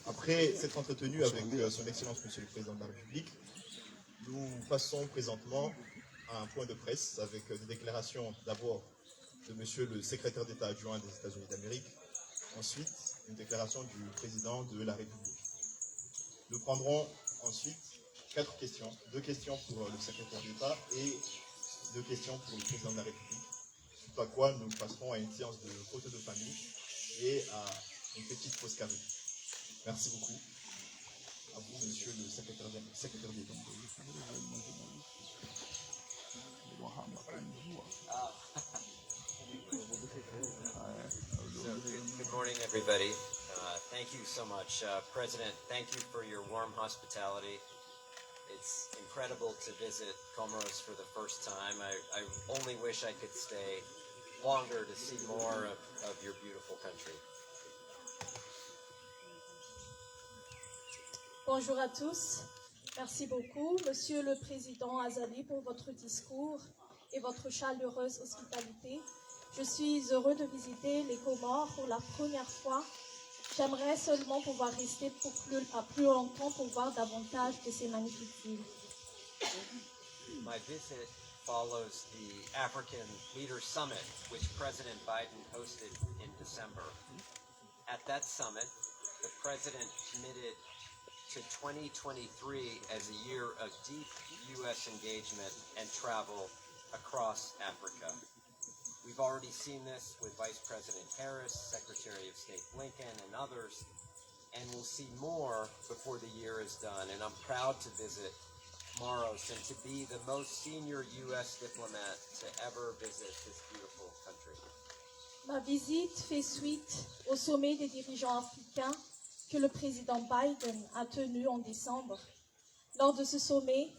Après s'être entretenu avec son Excellence Monsieur le Président de la République, nous passons présentement à un point de presse avec des déclarations d'abord de Monsieur le Secrétaire d'État adjoint des États-Unis d'Amérique, ensuite une déclaration du Président de la République. Nous prendrons ensuite 4 questions, 2 questions pour le Secrétaire d'État et 2 questions pour le Président de la République. Suite à quoi nous passerons à une séance de photo de famille et à une petite pause carrée. Merci beaucoup. À vous, Monsieur le Secrétaire d'État. Good morning, everybody. Thank you so much. President, thank you for your warm hospitality. It's incredible to visit Comoros for the first time. I only wish I could stay longer to see more of your beautiful country. Bonjour à tous. Merci beaucoup, Monsieur le Président Azali, pour votre discours et votre chaleureuse hospitalité. Je suis heureux de visiter les Comores pour la première fois. J'aimerais seulement pouvoir rester plus longtemps pour voir davantage de ces magnifiques îles. My visit follows the African Leaders Summit, which President Biden hosted in December. At that summit, the President committed to 2023 as a year of deep U.S. engagement and travel across Africa. We've already seen this with Vice President Harris, Secretary of State Blinken, and others, and we'll see more before the year is done. And I'm proud to visit Comoros and to be the most senior U.S. diplomat to ever visit this beautiful country. Ma visite fait suite au sommet des dirigeants africains que le président Biden a tenu en décembre. Lors de ce sommet,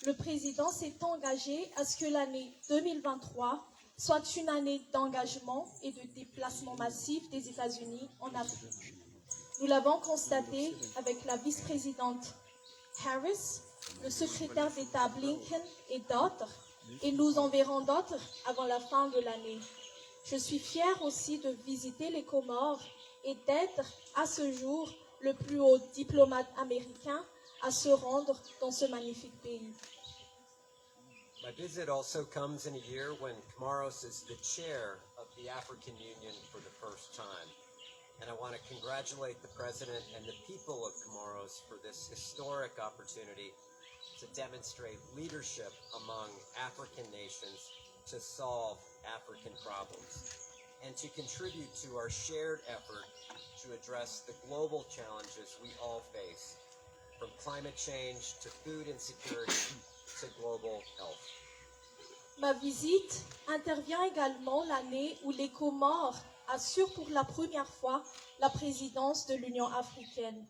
le président s'est engagé à ce que l'année 2023 soit une année d'engagement et de déplacement massif des États-Unis en Afrique. Nous l'avons constaté avec la vice-présidente Harris, le secrétaire d'État Blinken et d'autres, et nous en verrons d'autres avant la fin de l'année. Je suis fière aussi de visiter les Comores et d'être à ce jour le plus haut diplomate américain à se rendre dans ce magnifique pays. My visit also comes in a year when Comoros is the chair of the African Union for the first time. And I want to congratulate the President and the people of Comoros for this historic opportunity to demonstrate leadership among African nations to solve African problems and to contribute to our shared effort to address the global challenges we all face, from climate change to food insecurity to global health. Ma visite intervient également l'année où les Comores assurent pour la première fois la présidence de l'Union africaine.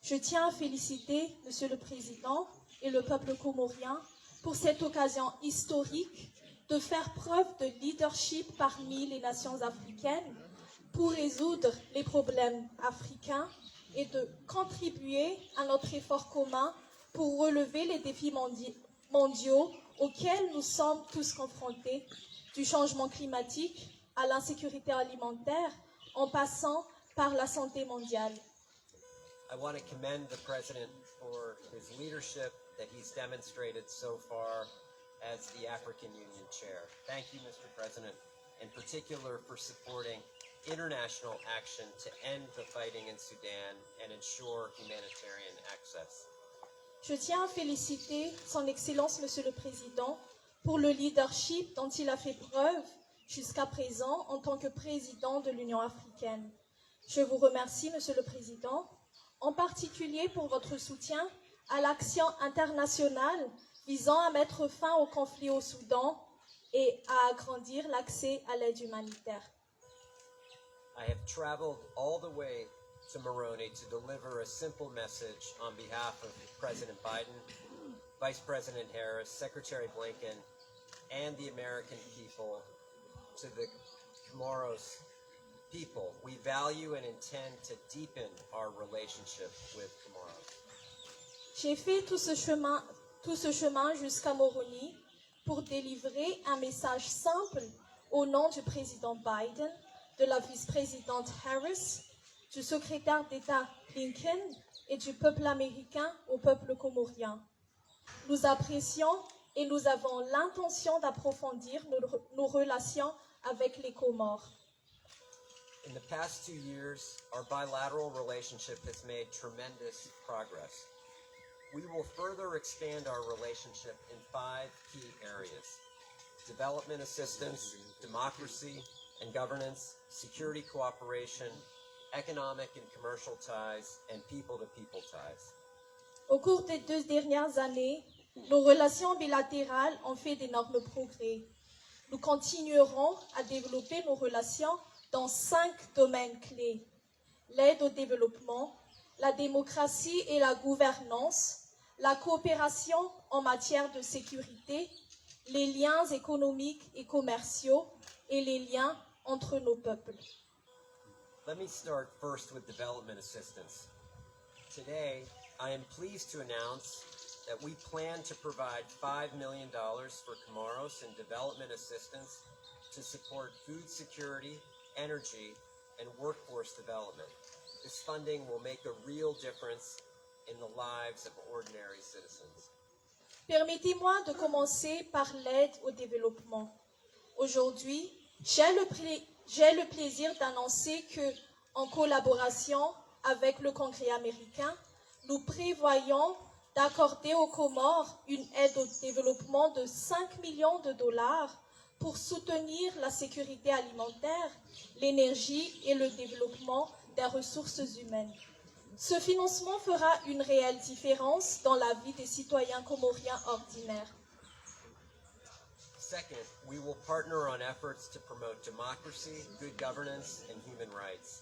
Je tiens à féliciter Monsieur le Président et le peuple comorien pour cette occasion historique de faire preuve de leadership parmi les nations africaines pour résoudre les problèmes africains et de contribuer à notre effort commun pour relever les défis mondiaux auxquels nous sommes tous confrontés, du changement climatique à l'insécurité alimentaire, en passant par la santé mondiale. I want to commend the President for his leadership that he's demonstrated so far as the African Union Chair. Thank you, Mr. President, in particular for supporting international action to end the fighting in Sudan and ensure humanitarian access. Je tiens à féliciter son Excellence, Monsieur le Président, pour le leadership dont il a fait preuve jusqu'à présent en tant que président de l'Union africaine. Je vous remercie, Monsieur le Président, en particulier pour votre soutien à l'action internationale visant à mettre fin au conflit au Soudan et à agrandir l'accès à l'aide humanitaire. I have traveled all the way to Moroni to deliver a simple message on behalf of President Biden, Vice President Harris, Secretary Blinken, and the American people to the Comoros people. We value and intend to deepen our relationship with Comoros. J'ai fait tout ce chemin jusqu'à Moroni pour délivrer un message simple au nom du président Biden, de la vice-présidente Harris, du secrétaire d'État Blinken et du peuple américain au peuple comorien. Nous apprécions et nous avons l'intention d'approfondir nos relations avec les Comores. In the past 2 years, our bilateral relationship has made tremendous progress. We will further expand our relationship in 5 key areas: development assistance, democracy and governance, security cooperation, economic and commercial ties, and people-to-people ties. Au cours des 2 dernières années, nos relations bilatérales ont fait d'énormes progrès. Nous continuerons à développer nos relations dans 5 domaines clés: l'aide au développement, la démocratie et la gouvernance, la coopération en matière de sécurité, les liens économiques et commerciaux et les liens entre nos peuples. Let me start first with development assistance. Today, I am pleased to announce that we plan to provide $5 million for Comoros in development assistance to support food security, energy, and workforce development. This funding will make a real difference in the lives of ordinary citizens. Permettez-moi de commencer par l'aide au développement. Aujourd'hui, j'ai le plaisir d'annoncer que, en collaboration avec le Congrès américain, nous prévoyons d'accorder aux Comores une aide au développement de 5 millions de dollars pour soutenir la sécurité alimentaire, l'énergie et le développement des ressources humaines. Ce financement fera une réelle différence dans la vie des citoyens comoriens ordinaires. Second, we will partner on efforts to promote democracy, good governance, and human rights.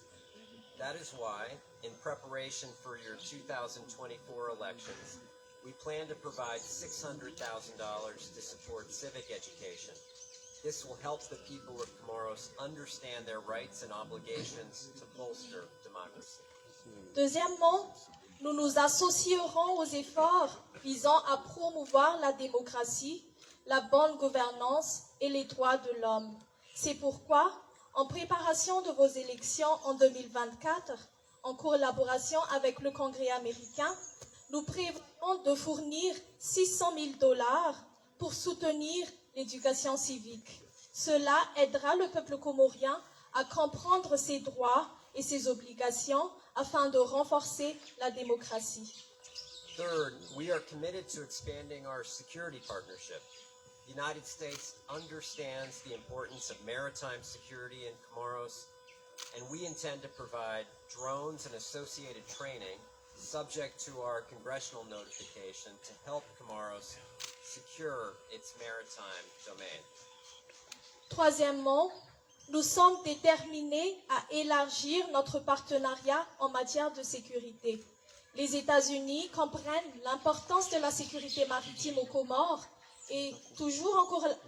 That is why, in preparation for your 2024 elections, we plan to provide $600,000 to support civic education. This will help the people of Comoros understand their rights and obligations to bolster democracy. Deuxièmement, nous nous associerons aux efforts visant à promouvoir la démocratie, la bonne gouvernance et les droits de l'homme. C'est pourquoi, en préparation de vos élections en 2024, en collaboration avec le Congrès américain, nous prévoyons de fournir $600 000 pour soutenir l'éducation civique. Cela aidera le peuple comorien à comprendre ses droits et ses obligations afin de renforcer la démocratie. Third, we are committed to expanding our security partnership. The United States understands the importance of maritime security in Comoros, and we intend to provide drones and associated training subject to our congressional notification to help Comoros secure its maritime domain. Troisièmement, nous sommes déterminés à élargir notre partenariat en matière de sécurité. Les États-Unis comprennent l'importance de la sécurité maritime aux Comores et, toujours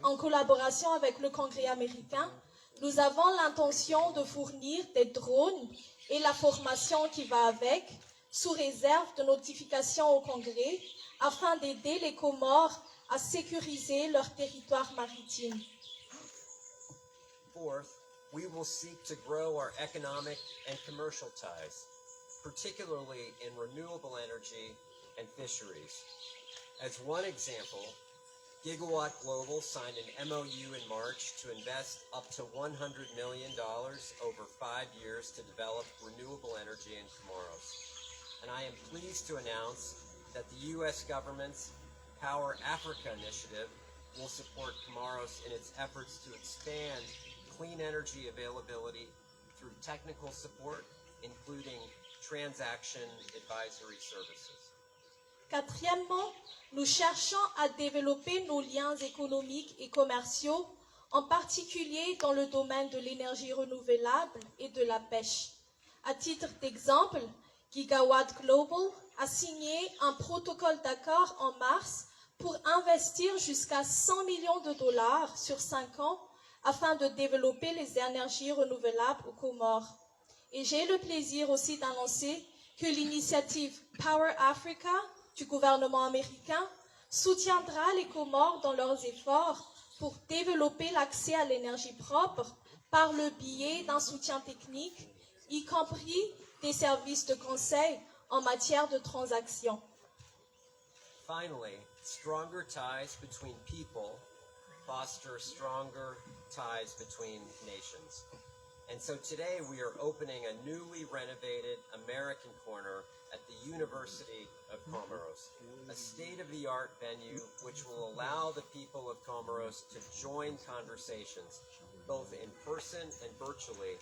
en collaboration avec le Congrès américain, nous avons l'intention de fournir des drones et la formation qui va avec, sous réserve de notification au Congrès, afin d'aider les Comores à sécuriser leur territoire maritime. Fourth, we will seek to grow our economic and commercial ties, particularly in renewable energy and fisheries. As one example, Gigawatt Global signed an MOU in March to invest up to $100 million over 5 years to develop renewable energy in Comoros. And I am pleased to announce that the U.S. government's Power Africa initiative will support Comoros in its efforts to expand clean energy availability through technical support, including transaction advisory services. Quatrièmement, nous cherchons à développer nos liens économiques et commerciaux, en particulier dans le domaine de l'énergie renouvelable et de la pêche. À titre d'exemple, Gigawatt Global a signé un protocole d'accord en mars pour investir jusqu'à $100 millions sur 5 ans afin de développer les énergies renouvelables aux Comores. Et j'ai le plaisir aussi d'annoncer que l'initiative Power Africa du gouvernement américain soutiendra les Comores dans leurs efforts pour développer l'accès à l'énergie propre par le biais d'un soutien technique, y compris des services de conseil en matière de transactions. Finally, stronger ties between people foster stronger ties between nations. And so today we are opening a newly renovated American corner at the University of Comoros, a state-of-the-art venue which will allow the people of Comoros to join conversations, both in person and virtually,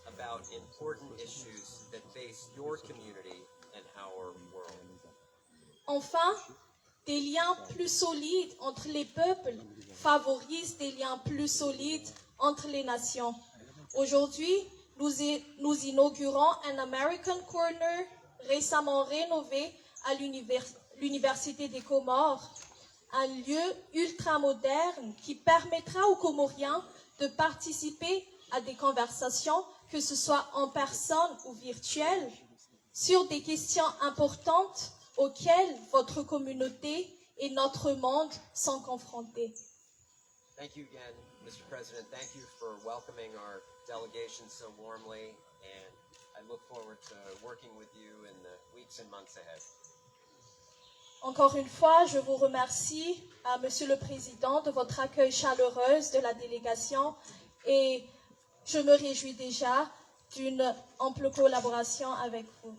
about important issues that face your community and our world. Enfin, des liens plus solides entre les peuples favorisent des liens plus solides entre les nations. Aujourd'hui, nous inaugurons un American Corner récemment rénové à l'Université des Comores, un lieu ultramoderne qui permettra aux Comoriens de participer à des conversations, que ce soit en personne ou virtuelles, sur des questions importantes auxquelles votre communauté et notre monde sont confrontés. Thank you again, Mr. President. Thank you for welcoming our delegation so warmly, and I look forward to working with you in the weeks and months ahead. Encore une fois, je vous remercie, Monsieur le Président, de votre accueil chaleureux de la délégation et je me réjouis déjà d'une ample collaboration avec vous.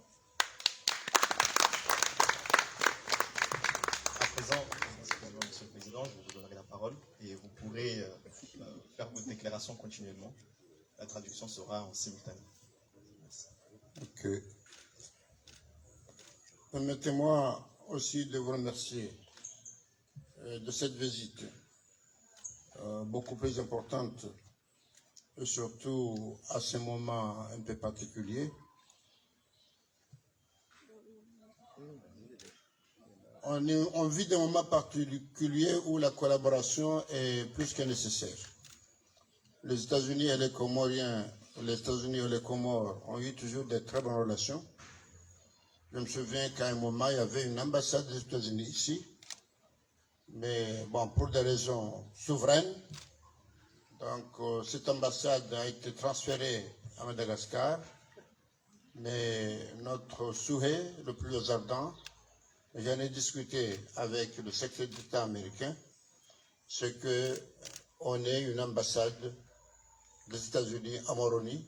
À présent, Monsieur le Président, je vous donnerai la parole et vous pourrez faire votre déclaration continuellement. La traduction sera en simultané. Merci. Ok. Permettez-moi aussi de vous remercier de cette visite beaucoup plus importante et surtout à ce moment un peu particulier. On vit des moments particuliers où la collaboration est plus que nécessaire. Les États-Unis et les Comoriens, les États-Unis et les Comores ont eu toujours de très bonnes relations. Je me souviens qu'à un moment, il y avait une ambassade des États-Unis ici, mais bon, pour des raisons souveraines. Donc, cette ambassade a été transférée à Madagascar, mais notre souhait le plus ardent, j'en ai discuté avec le secrétaire d'État américain, c'est qu'on ait une ambassade des États-Unis à Moroni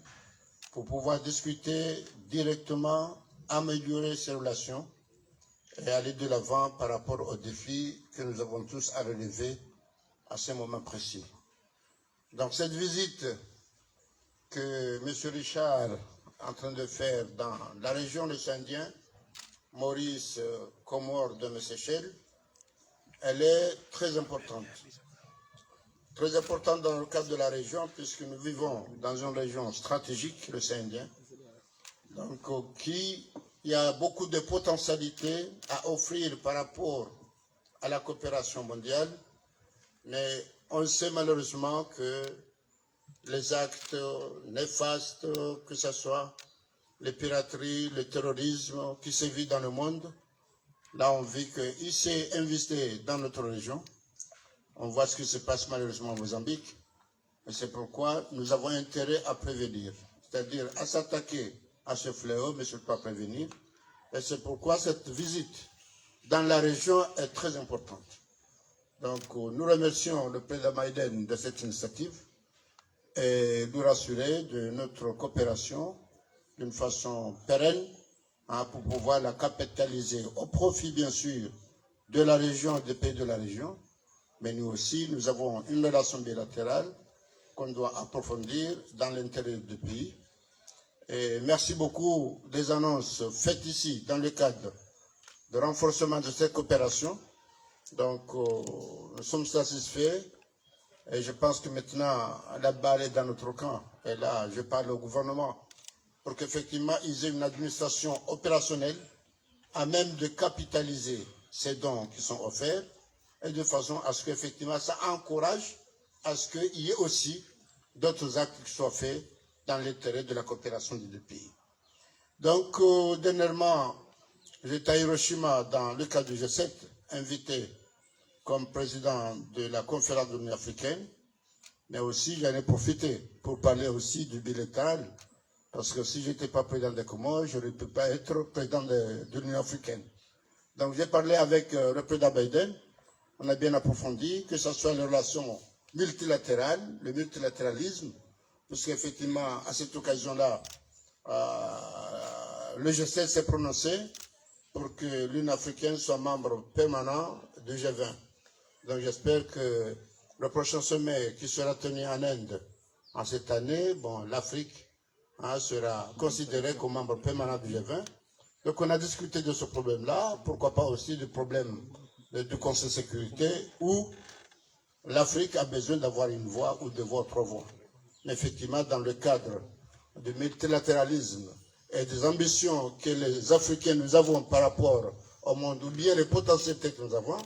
pour pouvoir discuter directement, améliorer ces relations et aller de l'avant par rapport aux défis que nous avons tous à relever à ce moment précis. Donc cette visite que M. Richard est en train de faire dans la région des Indiens, Maurice, Comores de Seychelles, elle est très importante. Très importante dans le cadre de la région, puisque nous vivons dans une région stratégique, le Indien, donc il y a beaucoup de potentialités à offrir par rapport à la coopération mondiale, mais on sait malheureusement que les actes néfastes, que ce soit les pirateries, le terrorisme qui sévit dans le monde, là on vit qu'il s'est investi dans notre région. On voit ce qui se passe malheureusement au Mozambique. Et c'est pourquoi nous avons intérêt à prévenir, c'est-à-dire à s'attaquer à ce fléau, mais surtout à prévenir. Et c'est pourquoi cette visite dans la région est très importante. Donc nous remercions le président Biden de cette initiative et nous rassurer de notre coopération d'une façon pérenne pour pouvoir la capitaliser au profit bien sûr de la région, des pays de la région. Mais nous aussi, nous avons une relation bilatérale qu'on doit approfondir dans l'intérêt du pays. Et merci beaucoup des annonces faites ici dans le cadre de renforcement de cette coopération. Donc, nous sommes satisfaits et je pense que maintenant, la balle est dans notre camp. Et là, je parle au gouvernement pour qu'effectivement, ils aient une administration opérationnelle à même de capitaliser ces dons qui sont offerts et de façon à ce qu'effectivement ça encourage à ce qu'il y ait aussi d'autres actes qui soient faits dans l'intérêt de la coopération des deux pays. Donc, dernièrement, j'étais à Hiroshima dans le cadre du G7, invité comme président de la conférence de l'Union africaine, mais aussi j'en ai profité pour parler aussi du bilatéral Parce que si je n'étais pas président des Comores, je ne peux pas être président de l'Union africaine. Donc j'ai parlé avec le président Biden, on a bien approfondi, que ce soit les relations multilatérales, le multilatéralisme, parce qu'effectivement, à cette occasion-là, le G7 s'est prononcé pour que l'Union africaine soit membre permanent du G20. Donc j'espère que le prochain sommet qui sera tenu en Inde en cette année, bon, l'Afrique sera considérée comme membre permanent du G20. Donc on a discuté de ce problème-là, pourquoi pas aussi du problème du Conseil de sécurité, où l'Afrique a besoin d'avoir une voix ou deux voix, trois voix. Mais effectivement, dans le cadre du multilatéralisme et des ambitions que les Africains nous avons par rapport au monde, ou bien les potentialités que nous avons,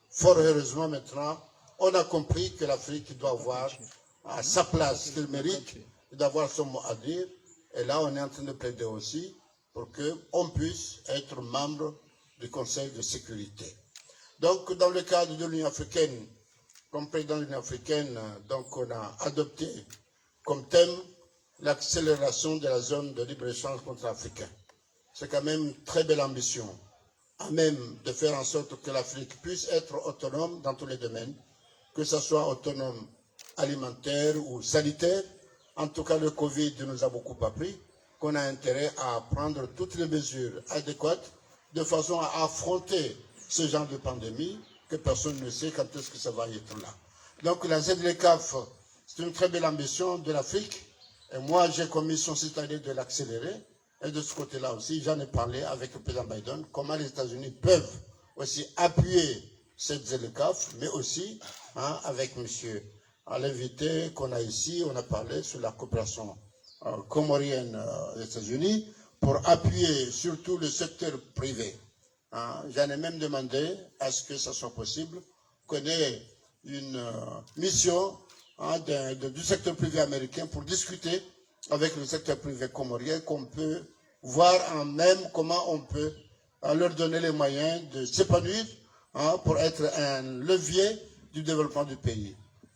fort heureusement maintenant, on a compris que l'Afrique doit avoir à sa place qu'elle mérite, d'avoir son mot à dire. Et là, on est en train de plaider aussi pour qu'on puisse être membre du Conseil de sécurité. Donc, dans le cadre de l'Union africaine, comme président de l'Union africaine, donc on a adopté comme thème l'accélération de la zone de libre-échange contre-africain. C'est quand même une très belle ambition, à même de faire en sorte que l'Afrique puisse être autonome dans tous les domaines, que ce soit autonome alimentaire ou sanitaire. En tout cas, le Covid nous a beaucoup appris qu'on a intérêt à prendre toutes les mesures adéquates de façon à affronter ce genre de pandémie que personne ne sait quand est-ce que ça va être là. Donc la ZLECAf, c'est une très belle ambition de l'Afrique. Et moi, j'ai comme mission cette année de l'accélérer. Et de ce côté-là aussi, j'en ai parlé avec le président Biden, comment les États-Unis peuvent aussi appuyer cette ZLECAf, mais aussi avec monsieur l'invité qu'on a ici, on a parlé sur la coopération comorienne des États-Unis pour appuyer surtout le secteur privé. J'en ai même demandé à ce que ça soit possible qu'on ait une mission du secteur privé américain pour discuter avec le secteur privé comorien, qu'on peut voir en même comment on peut leur donner les moyens de s'épanouir pour être un levier du développement du pays.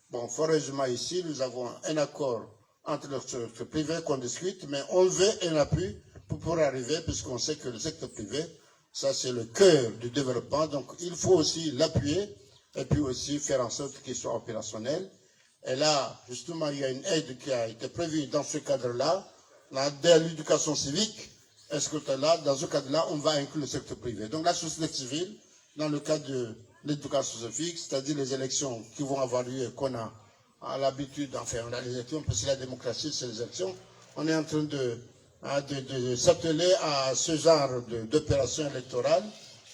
Bon, fort heureusement ici, nous avons un accord entre le secteur privé qu'on discute, mais on veut un appui pour pouvoir arriver, puisqu'on sait que le secteur privé, ça c'est le cœur du développement, donc il faut aussi l'appuyer et puis aussi faire en sorte qu'il soit opérationnel. Et là, justement, il y a une aide qui a été prévue dans ce cadre-là, de l'éducation civique. Est-ce que là, dans ce cadre-là, on va inclure le secteur privé? Donc la société civile, dans le cadre de l'éducation civique, c'est-à-dire les élections qui vont avoir lieu, qu'on a l'habitude, enfin, on a les élections, parce que la démocratie, c'est les élections. On est en train de s'atteler à ce genre d'opération électorale.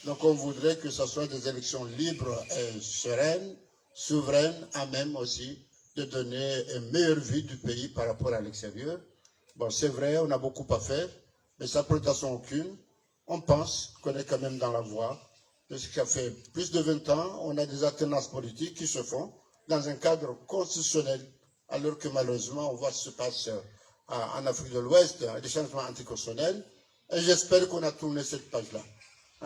Donc on voudrait que ce soit des élections libres et sereines, souveraines, à même aussi de donner une meilleure vie du pays par rapport à l'extérieur. Bon, c'est vrai, on a beaucoup à faire, mais sans prétention aucune, on pense qu'on est quand même dans la voie. Parce que ça fait plus de 20 ans, on a des alternances politiques qui se font dans un cadre constitutionnel, alors que malheureusement, on voit ce qui se passe en Afrique de l'Ouest, des changements anticonstitutionnels. Et j'espère qu'on a tourné cette page-là.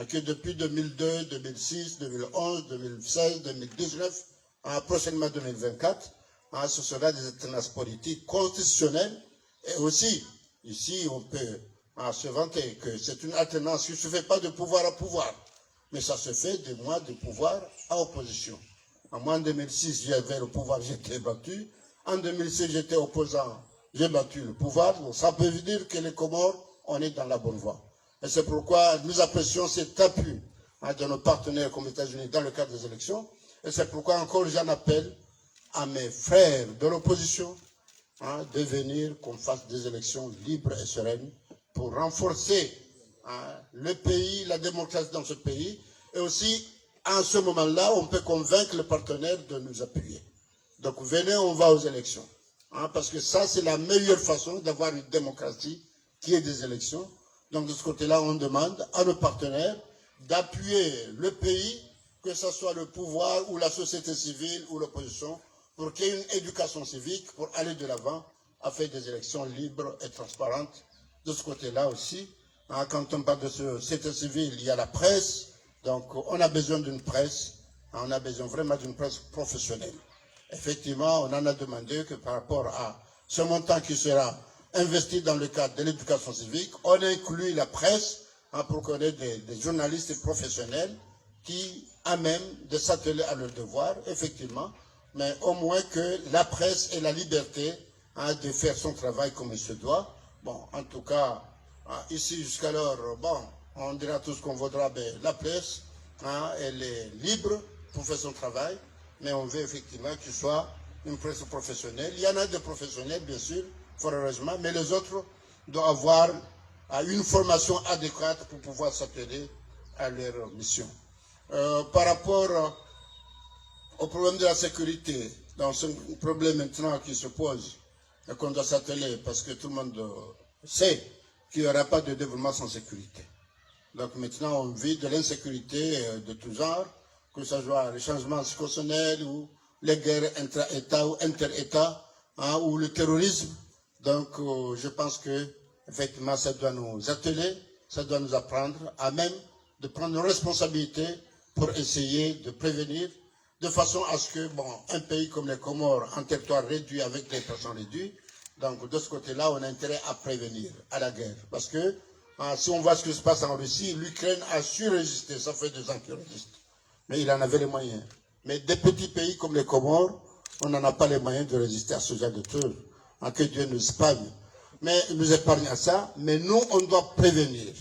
Que depuis 2002, 2006, 2011, 2016, 2019, prochainement 2024, ce sera des alternances politiques constitutionnelles. Et aussi, ici, on peut se vanter que c'est une alternance qui ne se fait pas de pouvoir à pouvoir, mais ça se fait de moi de pouvoir à opposition. Moi, en 2006, j'avais le pouvoir, j'étais battu. En 2006, j'étais opposant, j'ai battu le pouvoir. Donc, ça peut dire que les Comores, on est dans la bonne voie. Et c'est pourquoi nous apprécions cet appui de nos partenaires comme les États-Unis dans le cadre des élections. Et c'est pourquoi encore j'en appelle à mes frères de l'opposition de venir qu'on fasse des élections libres et sereines pour renforcer le pays, la démocratie dans ce pays. Et aussi, en ce moment-là, on peut convaincre les partenaires de nous appuyer. Donc venez, on va aux élections. Parce que ça, c'est la meilleure façon d'avoir une démocratie qui est des élections. Donc de ce côté-là, on demande à nos partenaires d'appuyer le pays, que ce soit le pouvoir ou la société civile ou l'opposition, pour qu'il y ait une éducation civique pour aller de l'avant à faire des élections libres et transparentes. De ce côté-là aussi, quand on parle de société civile, il y a la presse. Donc on a besoin d'une presse, on a besoin vraiment d'une presse professionnelle. Effectivement, on en a demandé que par rapport à ce montant qui sera investi dans le cadre de l'éducation civique. On inclut la presse pour qu'on ait des journalistes professionnels qui à même de s'atteler à leur devoir, effectivement, mais au moins que la presse ait la liberté de faire son travail comme il se doit. Bon, en tout cas, ici jusqu'alors, bon, on dira tout ce qu'on voudra, mais la presse, elle est libre pour faire son travail, mais on veut effectivement qu'il soit une presse professionnelle. Il y en a des professionnels, bien sûr, fort heureusement, mais les autres doivent avoir une formation adéquate pour pouvoir s'atteler à leur mission. Par rapport au problème de la sécurité, donc c'est un problème maintenant qui se pose et qu'on doit s'atteler parce que tout le monde sait qu'il n'y aura pas de développement sans sécurité. Donc maintenant on vit de l'insécurité de tout genre, que ce soit les changements constitutionnels ou les guerres intra-États ou inter-États ou le terrorisme. Donc je pense que effectivement ça doit nous atteler, ça doit nous apprendre à même de prendre nos responsabilités pour essayer de prévenir, de façon à ce que, bon, un pays comme les Comores, un territoire réduit avec des personnes réduites, donc de ce côté-là, on a intérêt à prévenir, à la guerre. Parce que si on voit ce qui se passe en Russie, l'Ukraine a su résister, ça fait 2 ans qu'il résiste. Mais il en avait les moyens. Mais des petits pays comme les Comores, on n'en a pas les moyens de résister à ce genre de trucs. Que Dieu nous épargne. Mais il nous épargne à ça, mais nous, on doit prévenir.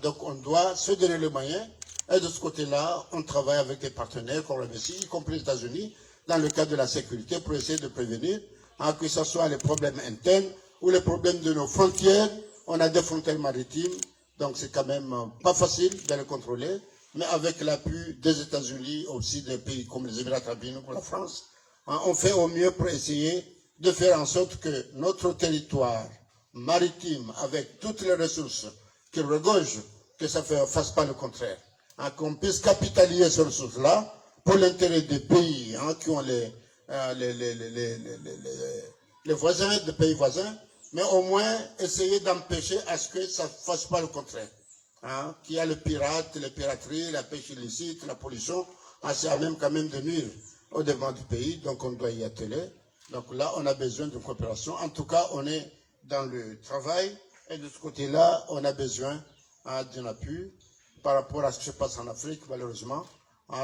Donc on doit se donner les moyens. Et de ce côté-là, on travaille avec des partenaires comme la Russie, y compris les États-Unis, dans le cadre de la sécurité, pour essayer de prévenir que ce soit les problèmes internes ou les problèmes de nos frontières. On a des frontières maritimes, donc c'est quand même pas facile de les contrôler. Mais avec l'appui des États-Unis, aussi des pays comme les Émirats arabes unis ou la France, on fait au mieux pour essayer de faire en sorte que notre territoire maritime, avec toutes les ressources qu'il regorge, que ça ne fasse pas le contraire. Qu'on puisse capitaliser ces ressources-là pour l'intérêt des pays qui ont les voisins, des pays voisins, mais au moins essayer d'empêcher à ce que ça ne fasse pas le contraire. Qu'il y a les pirates, les pirateries, la pêche illicite, la pollution, c'est à même quand même de nuire au développement du pays, donc on doit y atteler. Donc là, on a besoin de coopération. En tout cas, on est dans le travail et de ce côté-là, on a besoin d'un appui. Par rapport à ce qui se passe en Afrique, malheureusement,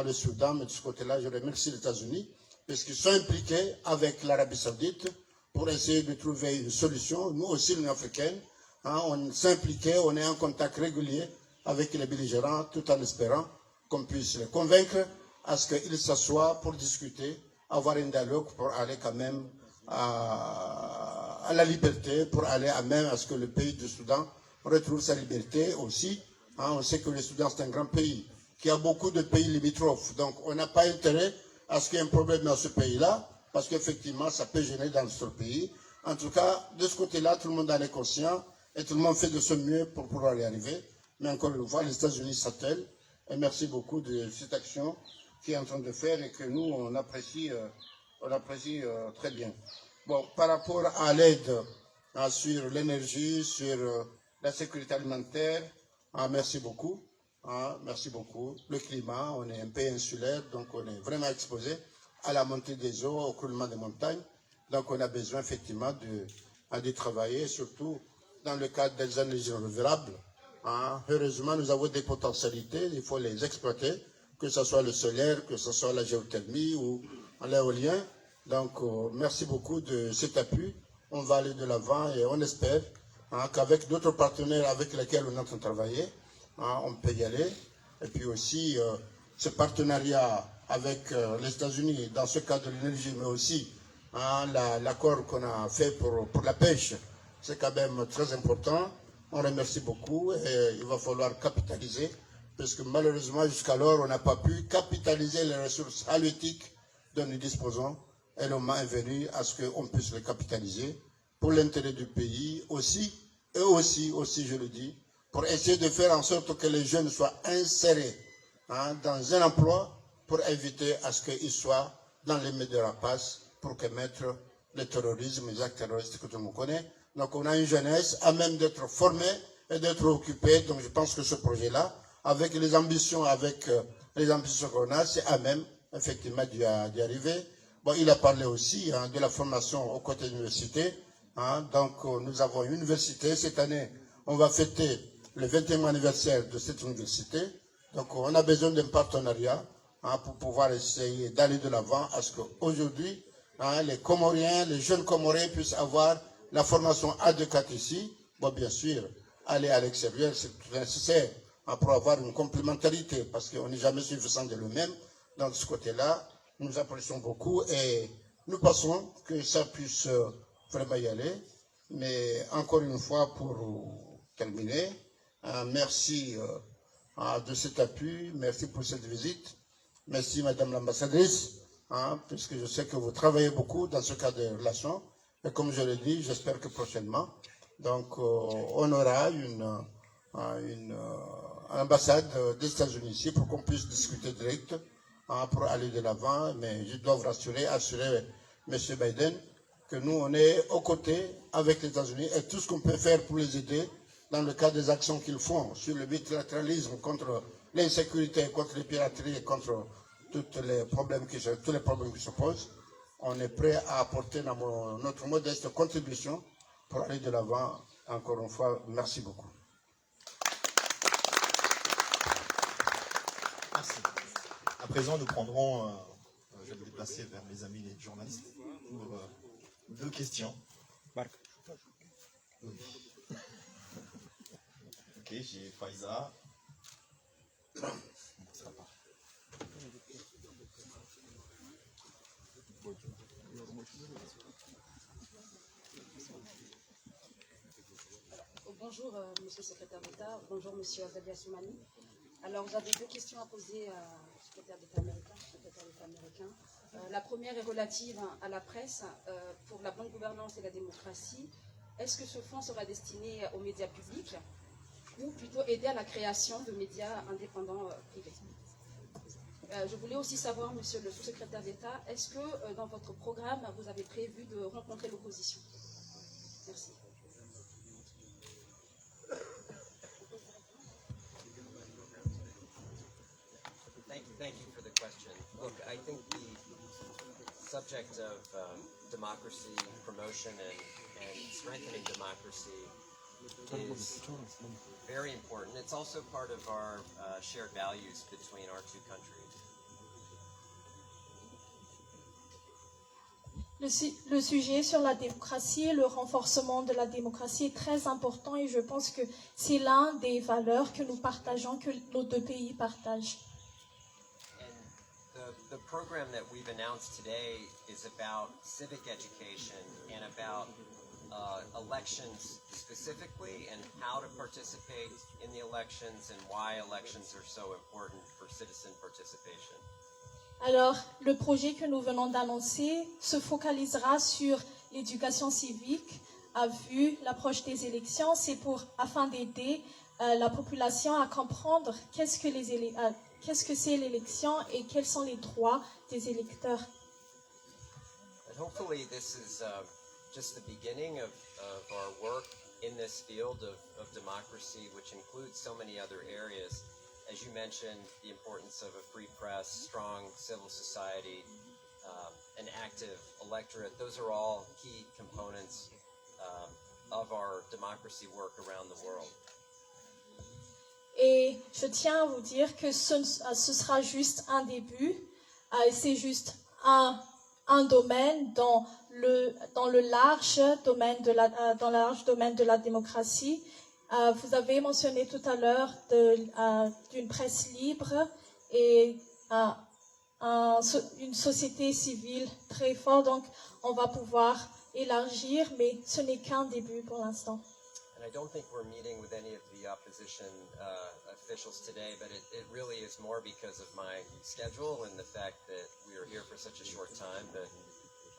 le Soudan, mais de ce côté-là, je remercie les États-Unis, parce qu'ils sont impliqués avec l'Arabie Saoudite pour essayer de trouver une solution. Nous aussi, l'Union africaine, on s'est impliqués, on est en contact régulier avec les belligérants, tout en espérant qu'on puisse les convaincre à ce qu'ils s'assoient pour discuter, avoir un dialogue pour aller quand même à la liberté, pour aller à même à ce que le pays du Soudan retrouve sa liberté aussi. On sait que le Soudan, c'est un grand pays, qui a beaucoup de pays limitrophes. Donc, on n'a pas intérêt à ce qu'il y ait un problème dans ce pays-là, parce qu'effectivement, ça peut gêner dans notre pays. En tout cas, de ce côté-là, tout le monde en est conscient, et tout le monde fait de son mieux pour pouvoir y arriver. Mais encore une fois, les États-Unis s'attellent, et merci beaucoup de cette action qu'il est en train de faire, et que nous, on apprécie très bien. Bon, par rapport à l'aide sur l'énergie, sur la sécurité alimentaire, merci beaucoup. Merci beaucoup. Le climat, on est un pays insulaire, donc on est vraiment exposé à la montée des eaux, au coulement des montagnes. Donc on a besoin effectivement de travailler, surtout dans le cadre des énergies renouvelables. Heureusement, nous avons des potentialités, il faut les exploiter, que ce soit le solaire, que ce soit la géothermie ou l'éolien. Donc merci beaucoup de cet appui. On va aller de l'avant et on espère qu'avec d'autres partenaires avec lesquels on est en train de travailler, on peut y aller. Et puis aussi, ce partenariat avec les États-Unis dans ce cadre de l'énergie, mais aussi l'accord qu'on a fait pour la pêche, c'est quand même très important. On remercie beaucoup et il va falloir capitaliser, parce que malheureusement, jusqu'alors, on n'a pas pu capitaliser les ressources halieutiques dont nous disposons. Et le moment est venu à ce qu'on puisse les capitaliser pour l'intérêt du pays aussi, et aussi, je le dis, pour essayer de faire en sorte que les jeunes soient insérés dans un emploi pour éviter à ce qu'ils soient dans les médias de rapaces pour commettre le terrorisme, les actes terroristes que tout le monde connaît. Donc on a une jeunesse à même d'être formée et d'être occupée. Donc je pense que ce projet-là, avec les ambitions qu'on a, c'est à même effectivement d'y arriver. Bon, il a parlé aussi de la formation aux côtés de l'université. Hein. Donc, nous avons une université. Cette année, on va fêter le 20e anniversaire de cette université. Donc, on a besoin d'un partenariat pour pouvoir essayer d'aller de l'avant à ce qu'aujourd'hui, les Comoriens, les jeunes Comoriens puissent avoir la formation adéquate ici. Bon, bien sûr, aller à l'extérieur, c'est nécessaire pour avoir une complémentarité parce qu'on n'est jamais suffisant de nous-mêmes. Donc, de ce côté-là, nous apprécions beaucoup et nous pensons que ça puisse vraiment y aller. Mais encore une fois, pour terminer, merci de cet appui, merci pour cette visite. Merci Madame l'ambassadrice, puisque je sais que vous travaillez beaucoup dans ce cadre de relations. Et comme je l'ai dit, j'espère que prochainement, donc, on aura une ambassade des États-Unis ici pour qu'on puisse discuter direct pour aller de l'avant. Mais je dois vous assurer M. Biden, que nous, on est aux côtés avec les États-Unis et tout ce qu'on peut faire pour les aider dans le cadre des actions qu'ils font sur le multilatéralisme, contre l'insécurité, contre les pirateries et contre tous les problèmes qui se posent. On est prêt à apporter notre modeste contribution pour aller de l'avant. Encore une fois, merci beaucoup. Merci. À présent, nous prendrons, je vais me déplacer vers mes amis les journalistes, pour 2 questions. Marc. Oui. Ok, j'ai Faiza. Ça part. Bonjour, Monsieur le Secrétaire d'État. Bonjour, Monsieur Azalia Soumani. Alors, j'avais 2 questions à poser au Secrétaire d'État américain. La première est relative à la presse. Pour la bonne gouvernance et la démocratie, est-ce que ce fonds sera destiné aux médias publics ou plutôt aider à la création de médias indépendants privés? Je voulais aussi savoir, Monsieur le sous-secrétaire d'État, est-ce que dans votre programme, vous avez prévu de rencontrer l'opposition? Merci. Thank you for the question. Look, I think the subject of democracy promotion and strengthening democracy is very important. It's also part of our shared values between our 2 countries. Le sujet sur la démocratie et le renforcement de la démocratie est très important et je pense que c'est l'un des valeurs que nous partageons, que nos 2 pays partagent. The program that we've announced today is about civic education and about elections specifically and how to participate in the elections and why elections are so important for citizen participation. Alors, le projet que nous venons d'annoncer se focalisera sur l'éducation civique à vue l'approche des élections. C'est afin d'aider la population à comprendre qu'est-ce que c'est l'élection et quels sont les droits des électeurs. And hopefully this is just the beginning of our work in this field of democracy, which includes so many other areas. As you mentioned, the importance of a free press, strong civil society, an active electorate. Those are all key components of our democracy work around the world. Et je tiens à vous dire que ce sera juste un début, c'est juste un domaine dans le large domaine de la démocratie. Vous avez mentionné tout à l'heure d'une presse libre et une société civile très forte, donc on va pouvoir élargir, mais ce n'est qu'un début pour l'instant. And I don't think we're meeting with any of the opposition officials today, but it really is more because of my schedule and the fact that we are here for such a short time. But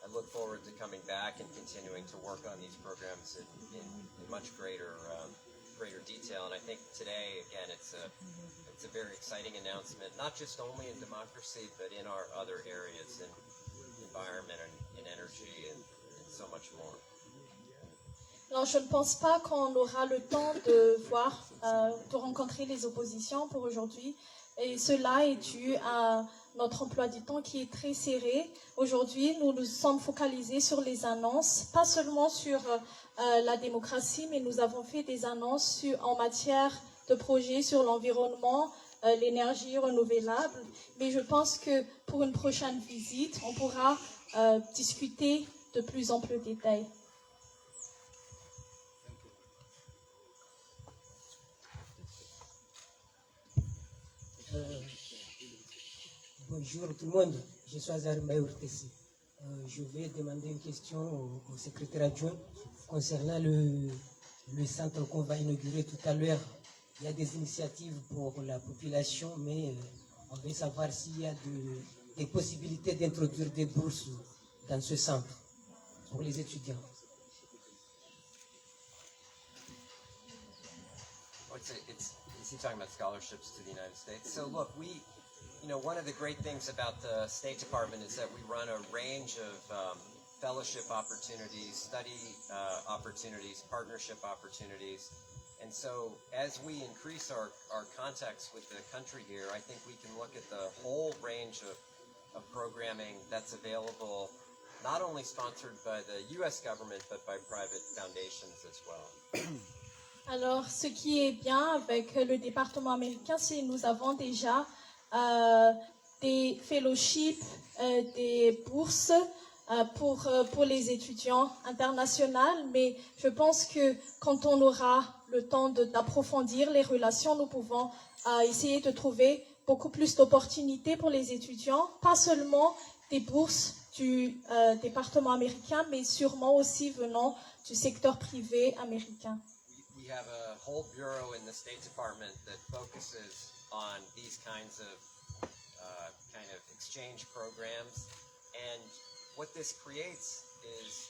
I look forward to coming back and continuing to work on these programs in much greater detail. And I think today, again, it's a very exciting announcement, not just only in democracy, but in our other areas, in environment and energy and so much more. Alors, je ne pense pas qu'on aura le temps de rencontrer les oppositions pour aujourd'hui. Et cela est dû à notre emploi du temps qui est très serré. Aujourd'hui, nous nous sommes focalisés sur les annonces, pas seulement sur la démocratie, mais nous avons fait des annonces en matière de projets sur l'environnement, l'énergie renouvelable. Mais je pense que pour une prochaine visite, on pourra discuter de plus amples détails. Bonjour tout le monde, je suis Azar Mayourtessi. Je vais demander une question au secrétaire adjoint concernant le centre qu'on va inaugurer tout à l'heure. Il y a des initiatives pour la population, mais on veut savoir s'il y a des possibilités d'introduire des bourses dans ce centre pour les étudiants. Is he talking about scholarships to the United States? So look, one of the great things about the State Department is that we run a range of fellowship opportunities, study opportunities, partnership opportunities. And so as we increase our contacts with the country here, I think we can look at the whole range of programming that's available, not only sponsored by the U.S. government, but by private foundations as well. Alors, ce qui est bien avec le département américain, c'est que nous avons déjà des fellowships, des bourses pour les étudiants internationaux, mais je pense que quand on aura le temps d'approfondir les relations, nous pouvons essayer de trouver beaucoup plus d'opportunités pour les étudiants, pas seulement des bourses du département américain, mais sûrement aussi venant du secteur privé américain. We have a whole bureau in the State Department that focuses on these kinds of exchange programs, and what this creates is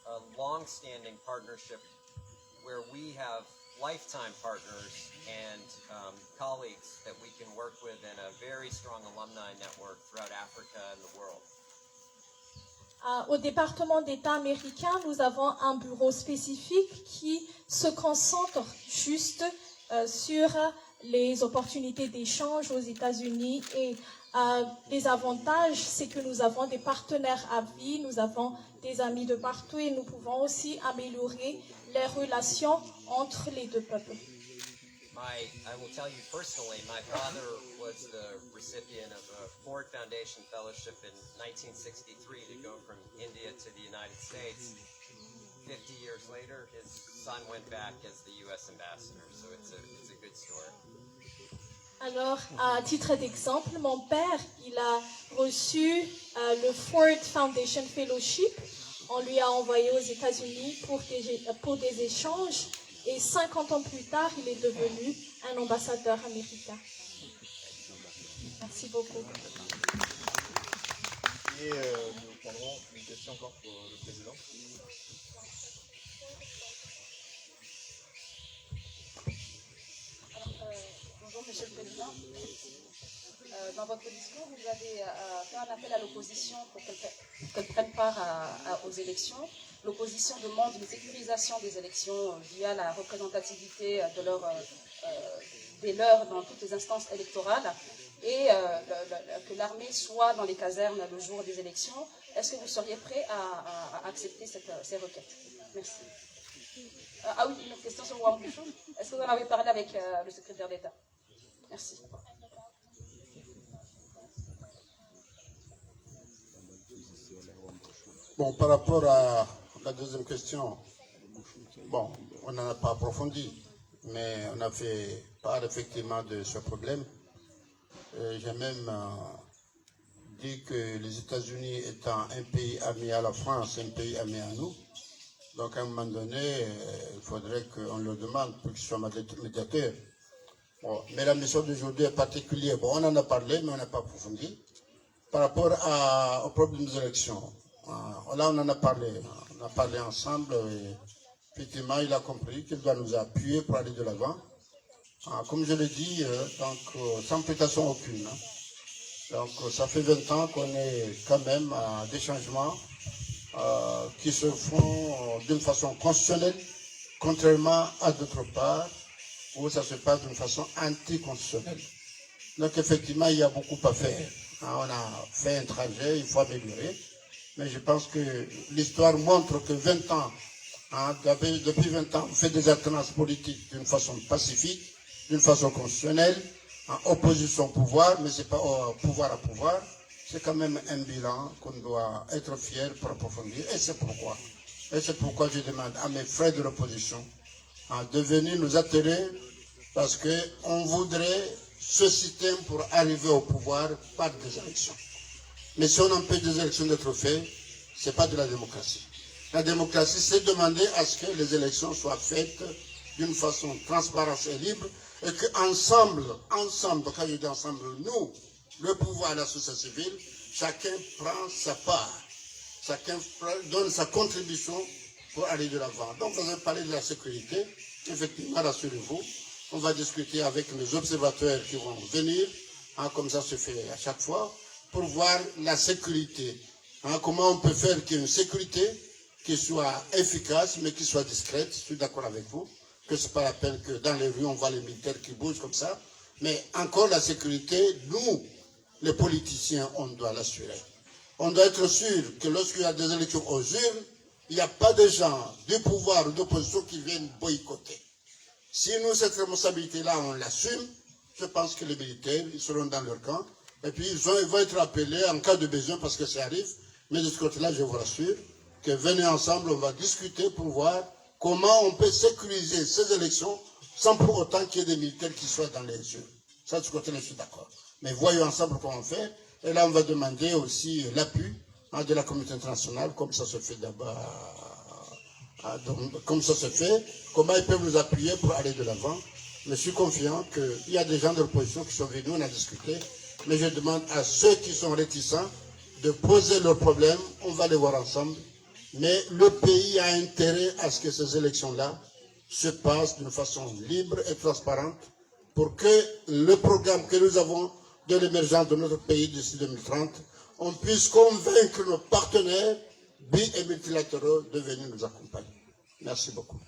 a long-standing partnership where we have lifetime partners and colleagues that we can work with in a very strong alumni network throughout Africa and the world. Au département d'État américain, nous avons un bureau spécifique qui se concentre juste sur les opportunités d'échange aux États-Unis et les avantages, c'est que nous avons des partenaires à vie, nous avons des amis de partout et nous pouvons aussi améliorer les relations entre les deux peuples. I will tell you personally, my father was the recipient of a Ford Foundation Fellowship in 1963 to go from India to the United States. 50 years later, his son went back as the U.S. ambassador, so it's a good story. Alors, à titre d'exemple, mon père, il a reçu le Ford Foundation Fellowship. On lui a envoyé aux États-Unis pour des échanges. Et 50 ans plus tard, il est devenu un ambassadeur américain. Merci beaucoup. Et nous prendrons une question encore pour le président. Bonjour Monsieur le Président. Dans votre discours, vous avez fait un appel à l'opposition pour qu'elle prenne part aux élections. L'opposition demande une sécurisation des élections via la représentativité des leurs dans toutes les instances électorales et que l'armée soit dans les casernes le jour des élections. Est-ce que vous seriez prêt à accepter ces requêtes? Merci. Ah oui, une autre question sur Wang Bouchou. Est-ce que vous en avez parlé avec le secrétaire d'État? Merci. Bon, par rapport à la deuxième question, bon, on n'en a pas approfondi, mais on a fait part effectivement de ce problème. J'ai même dit que les États-Unis étant un pays ami à la France, un pays ami à nous, donc à un moment donné, il faudrait qu'on le demande pour qu'il soit médiateur. Bon, mais la mission d'aujourd'hui est particulière. Bon, on en a parlé, mais on n'a pas approfondi. Par rapport au problème des élections, là on en a parlé. On a parlé ensemble et effectivement il a compris qu'il doit nous appuyer pour aller de l'avant. Comme je l'ai dit, donc, sans prétention aucune. Donc ça fait 20 ans qu'on est quand même à des changements qui se font d'une façon constitutionnelle, contrairement à d'autres parts où ça se passe d'une façon anticonstitutionnelle. Donc effectivement, il y a beaucoup à faire. On a fait un trajet, il faut améliorer. Mais je pense que l'histoire montre que 20 ans, depuis 20 ans, on fait des alternances politiques d'une façon pacifique, d'une façon constitutionnelle, en opposition au pouvoir, mais ce n'est pas au pouvoir à pouvoir. C'est quand même un bilan qu'on doit être fier pour approfondir. Et c'est pourquoi je demande à mes frères de l'opposition de venir nous atteler, parce qu'on voudrait ce système pour arriver au pouvoir par des élections. Mais si on empêche des élections d'être faites, ce n'est pas de la démocratie. La démocratie, c'est demander à ce que les élections soient faites d'une façon transparente et libre, et qu'ensemble, quand je dis ensemble, nous, le pouvoir et la société civile, chacun prend sa part, chacun donne sa contribution pour aller de l'avant. Donc, vous avez parlé de la sécurité, effectivement, rassurez-vous, on va discuter avec les observateurs qui vont venir, comme ça se fait à chaque fois, pour voir la sécurité. Comment on peut faire qu'il y ait une sécurité qui soit efficace, mais qui soit discrète. Je suis d'accord avec vous, que ce n'est pas la peine que dans les rues, on voit les militaires qui bougent comme ça. Mais encore la sécurité, nous, les politiciens, on doit l'assurer. On doit être sûr que lorsqu'il y a des élections aux urnes, il n'y a pas de gens du pouvoir ou d'opposition qui viennent boycotter. Si nous, cette responsabilité-là, on l'assume, je pense que les militaires, ils seront dans leur camp. Et puis, ils vont être appelés en cas de besoin, parce que ça arrive. Mais de ce côté-là, je vous rassure, que venez ensemble, on va discuter pour voir comment on peut sécuriser ces élections sans pour autant qu'il y ait des militaires qui soient dans les urnes. Ça, de ce côté-là, je suis d'accord. Mais voyons ensemble comment on fait. Et là, on va demander aussi l'appui de la communauté internationale, comme ça se fait d'abord. Comme ça se fait, comment ils peuvent nous appuyer pour aller de l'avant. Je suis confiant qu'il y a des gens de l'opposition qui sont venus, on a discuté, mais je demande à ceux qui sont réticents de poser leurs problèmes, on va les voir ensemble, mais le pays a intérêt à ce que ces élections-là se passent d'une façon libre et transparente pour que le programme que nous avons de l'émergence de notre pays d'ici 2030, on puisse convaincre nos partenaires bi- et multilatéraux de venir nous accompagner. Merci beaucoup.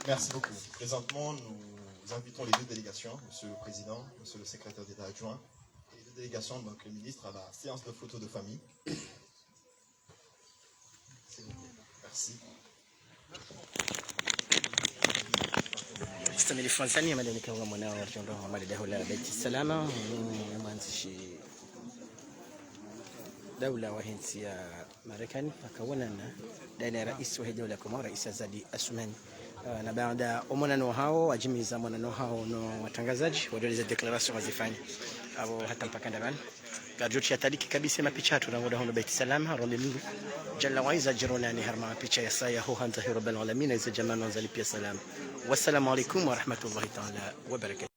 Merci beaucoup. Présentement, nous invitons les deux délégations, Monsieur le Président, Monsieur le Secrétaire d'État adjoint, et les deux délégations, donc le ministre, à la séance de photos de famille. S'il vous plaît. Merci. Mstamili Tanzania madalika wa mwanao wa Muhammad Dawla Baiti Salama mwanzishi dawla wa nchi ya Marekani akaonana na rais wa dawla kama Rais Azadi Asumani na baada ya omonano hao wajimiza monano hao no watangazaji walieleza declaration wazifanya au hata mpaka ndani gajochi ataliki kabisa mapicha tunaona hono Baiti Salama rendez-vous jalla wa iza jirunani harma picha ya saya ho hanta rabbil alamin iza jamana zalipia salam. Wassalamu alaikum wa rahmatullahi ta'ala wa barakatuh.